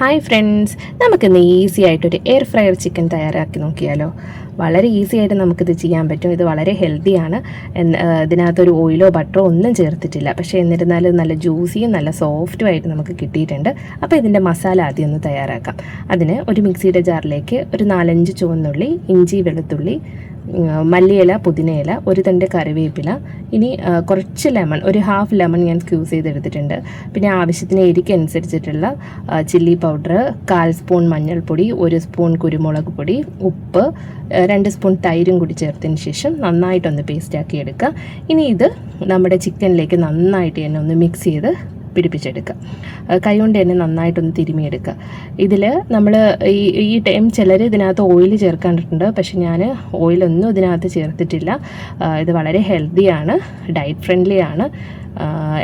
Hi friends, നമുക്കിന്ന് easy ആയിട്ടൊരു air fryer chicken തയ്യാറാക്കി നോക്കിയാലോ. വളരെ ഈസി ആയിട്ട് നമുക്കിത് ചെയ്യാൻ പറ്റും. ഇത് വളരെ ഹെൽത്തിയാണ്. ഇതിനകത്തൊരു ഓയിലോ ബട്ടറോ ഒന്നും ചേർത്തിട്ടില്ല. പക്ഷേ എന്നിരുന്നാലും നല്ല ജ്യൂസിയും നല്ല സോഫ്റ്റും ആയിട്ട് നമുക്ക് കിട്ടിയിട്ടുണ്ട്. അപ്പോൾ ഇതിൻ്റെ മസാല ആദ്യം ഒന്ന് തയ്യാറാക്കാം. അതിന് ഒരു മിക്സിയുടെ ജാറിലേക്ക് ഒരു 4-5 ചുവന്നുള്ളി, ഇഞ്ചി, വെളുത്തുള്ളി, മല്ലിയില, പുതിനയില, ഒരു തണ്ട് കറിവേപ്പില, ഇനി കുറച്ച് ലെമൺ, ഒരു ഹാഫ് ലെമൺ ഞാൻ സ്ക്യൂസ് ചെയ്തെടുത്തിട്ടുണ്ട്. പിന്നെ ആവശ്യത്തിന് എരിക്കനുസരിച്ചിട്ടുള്ള ചില്ലി പൗഡർ, 1/4 സ്പൂൺ മഞ്ഞൾപ്പൊടി, 1 സ്പൂൺ കുരുമുളക് പൊടി, ഉപ്പ്, 2 സ്പൂൺ തൈരും കൂടി ചേർത്തതിന് ശേഷം നന്നായിട്ടൊന്ന് പേസ്റ്റാക്കി എടുക്കുക. ഇനി ഇത് നമ്മുടെ ചിക്കനിലേക്ക് നന്നായിട്ട് തന്നെ ഒന്ന് മിക്സ് ചെയ്ത് പിടിപ്പിച്ചെടുക്കുക. കൈകൊണ്ട് തന്നെ നന്നായിട്ടൊന്ന് തിരുമിയെടുക്കുക. ഇതിൽ നമ്മൾ ഈ ടൈം ചിലർ ഇതിനകത്ത് ഓയിൽ ചേർക്കാണ്ടിട്ടുണ്ട്. പക്ഷെ ഞാൻ ഓയിലൊന്നും ഇതിനകത്ത് ചേർത്തിട്ടില്ല. ഇത് വളരെ ഹെൽത്തിയാണ്, ഡയറ്റ് ഫ്രണ്ട്ലിയാണ്.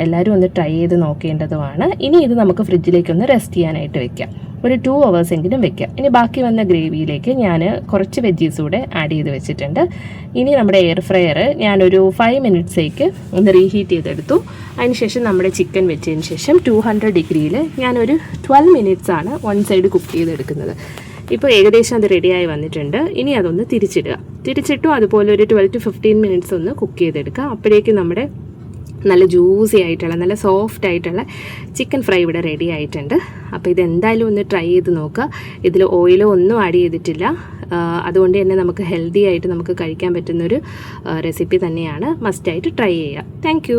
എല്ലാവരും ഒന്ന് ട്രൈ ചെയ്ത് നോക്കേണ്ടതുമാണ്. ഇനി ഇത് നമുക്ക് ഫ്രിഡ്ജിലേക്കൊന്ന് റെസ്റ്റ് ചെയ്യാനായിട്ട് വെക്കാം. ഒരു 2 hours എങ്കിലും വെക്കാം. ഇനി ബാക്കി വന്ന ഗ്രേവിയിലേക്ക് ഞാൻ കുറച്ച് വെജീസ് കൂടെ ആഡ് ചെയ്ത് വെച്ചിട്ടുണ്ട്. ഇനി നമ്മുടെ എയർ ഫ്രയർ ഞാനൊരു 5 minutesേക്ക് ഒന്ന് റീഹീറ്റ് ചെയ്തെടുത്തു. അതിനുശേഷം നമ്മുടെ ചിക്കൻ വെച്ചതിന് ശേഷം 200 ഡിഗ്രിയിൽ ഞാനൊരു 12 minutes ആണ് വൺ സൈഡ് കുക്ക് ചെയ്തെടുക്കുന്നത്. ഇപ്പോൾ ഏകദേശം അത് റെഡിയായി വന്നിട്ടുണ്ട്. ഇനി അതൊന്ന് തിരിച്ചിട്ടു അതുപോലെ ഒരു 12 to 15 minutes ഒന്ന് കുക്ക് ചെയ്തെടുക്കുക. അപ്പോഴേക്കും നമ്മുടെ നല്ല ജ്യൂസി ആയിട്ടുള്ള നല്ല സോഫ്റ്റ് ആയിട്ടുള്ള ചിക്കൻ ഫ്രൈ ഇവിടെ റെഡി ആയിട്ടുണ്ട്. അപ്പോൾ ഇതെന്തായാലും ഒന്ന് ട്രൈ ചെയ്ത് നോക്കുക. ഇതിൽ ഓയിലോ ഒന്നും ആഡ് ചെയ്തിട്ടില്ല. അതുകൊണ്ട് തന്നെ നമുക്ക് ഹെൽത്തി ആയിട്ട് നമുക്ക് കഴിക്കാൻ പറ്റുന്നൊരു റെസിപ്പി തന്നെയാണ്. മസ്റ്റായിട്ട് ട്രൈ ചെയ്യുക. താങ്ക്